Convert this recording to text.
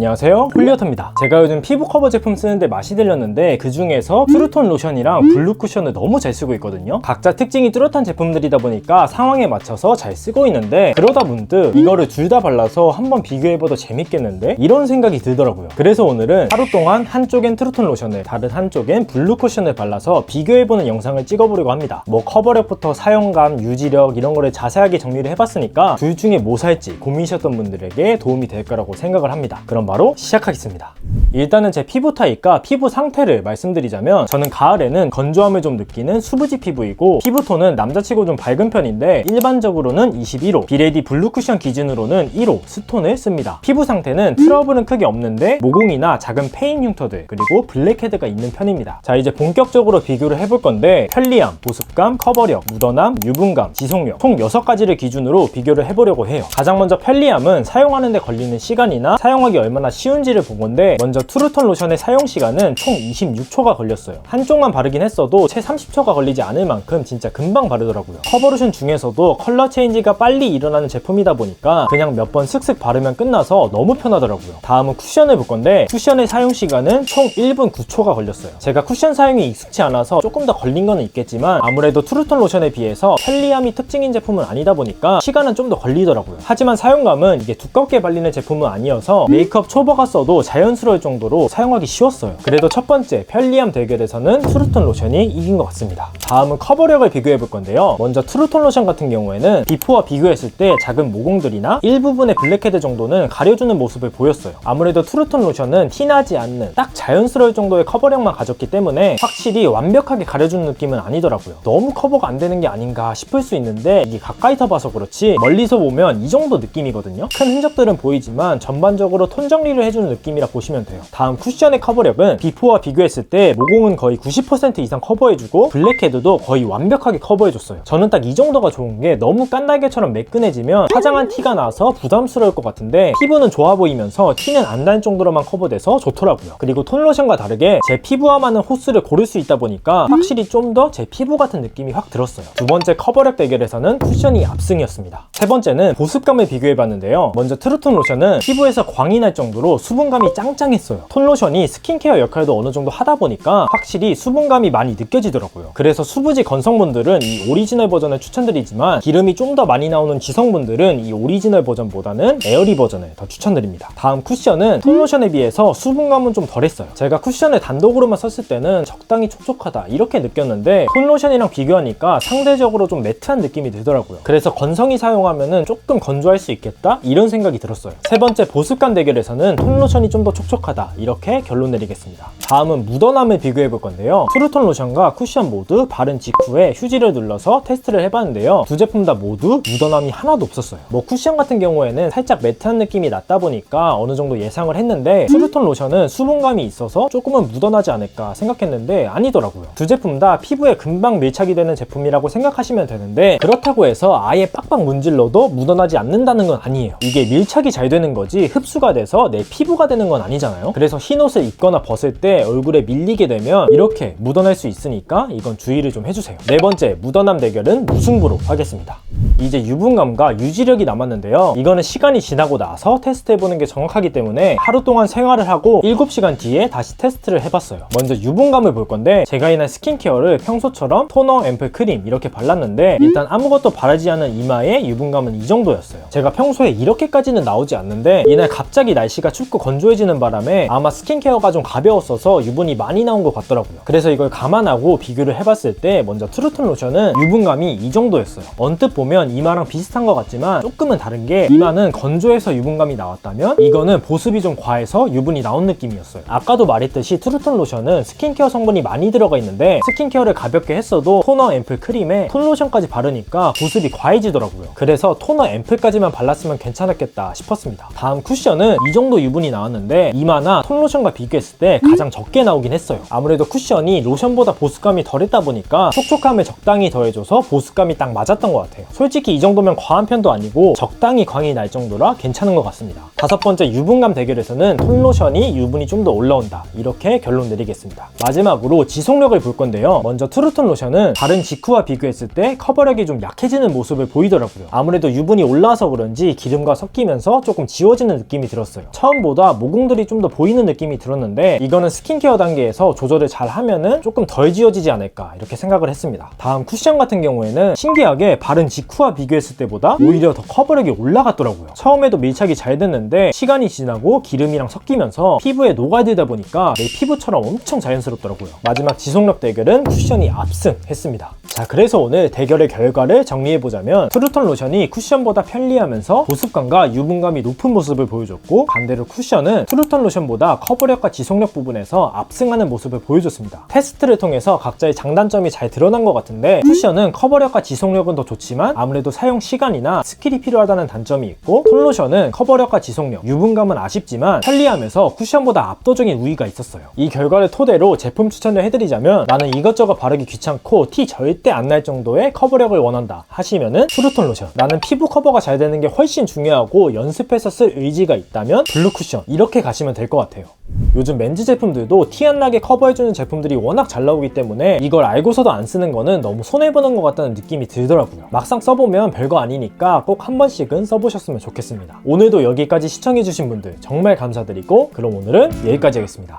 안녕하세요, 홀리어터입니다. 제가 요즘 피부 커버 제품 쓰는데 맛이 들렸는데 그 중에서 트루톤 로션이랑 블루 쿠션을 너무 잘 쓰고 있거든요. 각자 특징이 뚜렷한 제품들이다 보니까 상황에 맞춰서 잘 쓰고 있는데 그러다 문득 이거를 둘 다 발라서 한번 비교해봐도 재밌겠는데? 이런 생각이 들더라고요. 그래서 오늘은 하루 동안 한쪽엔 트루톤 로션을 다른 한쪽엔 블루 쿠션을 발라서 비교해보는 영상을 찍어보려고 합니다. 뭐 커버력부터 사용감, 유지력 이런 거를 자세하게 정리를 해봤으니까 둘 중에 뭐 살지 고민이셨던 분들에게 도움이 될 거라고 생각을 합니다. 그럼 바로 시작하겠습니다. 일단은 제 피부 타입과 피부 상태를 말씀드리자면 저는 가을에는 건조함을 좀 느끼는 수부지 피부이고 피부톤은 남자치고 좀 밝은 편인데 일반적으로는 21호, 비레디 블루 쿠션 기준으로는 1호 스톤을 씁니다. 피부 상태는 트러블은 크게 없는데 모공이나 작은 페인 흉터들 그리고 블랙헤드가 있는 편입니다. 자, 이제 본격적으로 비교를 해볼 건데 편리함, 보습감, 커버력, 묻어남, 유분감, 지속력 총 6가지를 기준으로 비교를 해보려고 해요. 가장 먼저 편리함은 사용하는 데 걸리는 시간이나 사용하기 얼마나 쉬운지를 본 건데 먼저 트루톤 로션의 사용 시간은 총 26초가 걸렸어요. 한쪽만 바르긴 했어도 채 30초가 걸리지 않을 만큼 진짜 금방 바르더라고요. 커버 로션 중에서도 컬러 체인지가 빨리 일어나는 제품이다 보니까 그냥 몇 번 슥슥 바르면 끝나서 너무 편하더라고요. 다음은 쿠션을 볼 건데 쿠션의 사용 시간은 총 1분 9초가 걸렸어요. 제가 쿠션 사용이 익숙치 않아서 조금 더 걸린 거는 있겠지만 아무래도 트루톤 로션에 비해서 편리함이 특징인 제품은 아니다 보니까 시간은 좀 더 걸리더라고요. 하지만 사용감은 이게 두껍게 발리는 제품은 아니어서 메이크업 초보가 써도 자연스러울 정도로 사용하기 쉬웠어요. 그래도 첫 번째 편리함 대결에서는 트루톤 로션이 이긴 것 같습니다. 다음은 커버력을 비교해 볼 건데요. 먼저 트루톤 로션 같은 경우에는 비포와 비교했을 때 작은 모공들이나 일부분의 블랙헤드 정도는 가려주는 모습을 보였어요. 아무래도 트루톤 로션은 티나지 않는 딱 자연스러울 정도의 커버력만 가졌기 때문에 확실히 완벽하게 가려주는 느낌은 아니더라고요. 너무 커버가 안 되는 게 아닌가 싶을 수 있는데 이게 가까이서 봐서 그렇지 멀리서 보면 이 정도 느낌이거든요. 큰 흔적들은 보이지만 전반적으로 톤 정리를 해주는 느낌이라 보시면 돼요. 다음 쿠션의 커버력은 비포와 비교했을 때 모공은 거의 90% 이상 커버해주고 블랙헤드도 거의 완벽하게 커버해줬어요. 저는 딱 이 정도가 좋은 게 너무 깐달걀처럼 매끈해지면 화장한 티가 나서 부담스러울 것 같은데 피부는 좋아 보이면서 티는 안 날 정도로만 커버돼서 좋더라고요. 그리고 톤 로션과 다르게 제 피부와 맞는 호스를 고를 수 있다 보니까 확실히 좀 더 제 피부 같은 느낌이 확 들었어요. 두 번째 커버력 대결에서는 쿠션이 압승이었습니다. 세 번째는 보습감을 비교해봤는데요. 먼저 트루톤 로션은 피부에서 광이 날 정도로 수분감이 짱짱했어요. 톤 로션이 스킨케어 역할도 어느 정도 하다 보니까 확실히 수분감이 많이 느껴지더라고요. 그래서 수부지 건성분들은 이 오리지널 버전을 추천드리지만 기름이 좀 더 많이 나오는 지성분들은 이 오리지널 버전보다는 에어리 버전을 더 추천드립니다. 다음 쿠션은 톤 로션에 비해서 수분감은 좀 덜했어요. 제가 쿠션을 단독으로만 썼을 때는 적당히 촉촉하다 이렇게 느꼈는데 톤 로션이랑 비교하니까 상대적으로 좀 매트한 느낌이 들더라고요. 그래서 건성이 사용하면은 조금 건조할 수 있겠다 이런 생각이 들었어요. 세 번째 보습감 대결에서는 톤 로션이 좀 더 촉촉하다 이렇게 결론 내리겠습니다. 다음은 묻어남을 비교해 볼 건데요. 트루톤 로션과 쿠션 모두 바른 직후에 휴지를 눌러서 테스트를 해봤는데요. 두 제품 다 모두 묻어남이 하나도 없었어요. 뭐 쿠션 같은 경우에는 살짝 매트한 느낌이 났다 보니까 어느 정도 예상을 했는데 트루톤 로션은 수분감이 있어서 조금은 묻어나지 않을까 생각했는데 아니더라고요. 두 제품 다 피부에 금방 밀착이 되는 제품이라고 생각하시면 되는데 그렇다고 해서 아예 빡빡 문질러도 묻어나지 않는다는 건 아니에요. 이게 밀착이 잘 되는 거지 흡수가 돼서 내 피부가 되는 건 아니잖아요. 그래서 흰 옷을 입거나 벗을 때 얼굴에 밀리게 되면 이렇게 묻어날 수 있으니까 이건 주의를 좀 해주세요. 네 번째 묻어남 대결은 무승부로 하겠습니다. 이제 유분감과 유지력이 남았는데요. 이거는 시간이 지나고 나서 테스트해보는 게 정확하기 때문에 하루 동안 생활을 하고 7시간 뒤에 다시 테스트를 해봤어요. 먼저 유분감을 볼 건데 제가 이날 스킨케어를 평소처럼 토너, 앰플, 크림 이렇게 발랐는데 일단 아무것도 바르지 않은 이마에 유분감은 이 정도였어요. 제가 평소에 이렇게까지는 나오지 않는데 이날 갑자기 날씨가 춥고 건조해지는 바람에 아마 스킨케어가 좀 가벼웠어서 유분이 많이 나온 것 같더라고요. 그래서 이걸 감안하고 비교를 해봤을 때 먼저 트루톤 로션은 유분감이 이 정도였어요. 언뜻 보면 이마랑 비슷한 것 같지만 조금은 다른 게 이마는 건조해서 유분감이 나왔다면 이거는 보습이 좀 과해서 유분이 나온 느낌이었어요. 아까도 말했듯이 트루톤 로션은 스킨케어 성분이 많이 들어가 있는데 스킨케어를 가볍게 했어도 토너, 앰플, 크림에 톤 로션까지 바르니까 보습이 과해지더라고요. 그래서 토너, 앰플까지만 발랐으면 괜찮았겠다 싶었습니다. 다음 쿠션은 이 정도 유분이 나왔는데 이마나 톤 로션과 비교했을 때 가장 적게 나오긴 했어요. 아무래도 쿠션이 로션보다 보습감이 덜했다 보니까 촉촉함을 적당히 더해줘서 보습감이 딱 맞았던 것 같아요. 솔직히 이 정도면 과한 편도 아니고 적당히 광이 날 정도라 괜찮은 것 같습니다. 다섯 번째 유분감 대결에서는 톤 로션이 유분이 좀 더 올라온다, 이렇게 결론 내리겠습니다. 마지막으로 지속력을 볼 건데요. 먼저 트루톤 로션은 다른 직후와 비교했을 때 커버력이 좀 약해지는 모습을 보이더라고요. 아무래도 유분이 올라와서 그런지 기름과 섞이면서 조금 지워지는 느낌이 들었어요. 처음보다 모공들이 좀 더 보이는 느낌이 들었는데 이거는 스킨케어 단계에서 조절을 잘 하면은 조금 덜 지워지지 않을까, 이렇게 생각을 했습니다. 다음 쿠션 같은 경우에는 신기하게 바른 직후와 비교했을 때보다 오히려 더 커버력이 올라갔더라고요. 처음에도 밀착이 잘 됐는데 시간이 지나고 기름이랑 섞이면서 피부에 녹아들다 보니까 내 피부처럼 엄청 자연스럽더라고요. 마지막 지속력 대결은 쿠션이 압승했습니다. 자, 그래서 오늘 대결의 결과를 정리해보자면 트루톤 로션이 쿠션보다 편리하면서 보습감과 유분감이 높은 모습을 보여줬고, 반대로 쿠션은 트루톤 로션보다 커버력과 지속력 부분에서 압승하는 모습을 보여줬습니다. 테스트를 통해서 각자의 장단점이 잘 드러난 것 같은데, 쿠션은 커버력과 지속력은 더 좋지만 아무래도 사용 시간이나 스킬이 필요하다는 단점이 있고, 톤 로션은 커버력과 지속력, 유분감은 아쉽지만 편리하면서 쿠션보다 압도적인 우위가 있었어요. 이 결과를 토대로 제품 추천을 해드리자면, 나는 이것저것 바르기 귀찮고 티 절대 안 날 정도의 커버력을 원한다 하시면은 트루톤 로션, 나는 피부 커버가 잘 되는 게 훨씬 중요하고 연습해서 쓸 의지가 있다면 블루 쿠션, 이렇게 가시면 될 것 같아요. 요즘 맨즈 제품들도 티 안 나게 커버해주는 제품들이 워낙 잘 나오기 때문에 이걸 알고서도 안 쓰는 거는 너무 손해보는 것 같다는 느낌이 들더라고요. 막상 써보면 별거 아니니까 꼭 한 번씩은 써보셨으면 좋겠습니다. 오늘도 여기까지 시청해주신 분들 정말 감사드리고, 그럼 오늘은 여기까지 하겠습니다.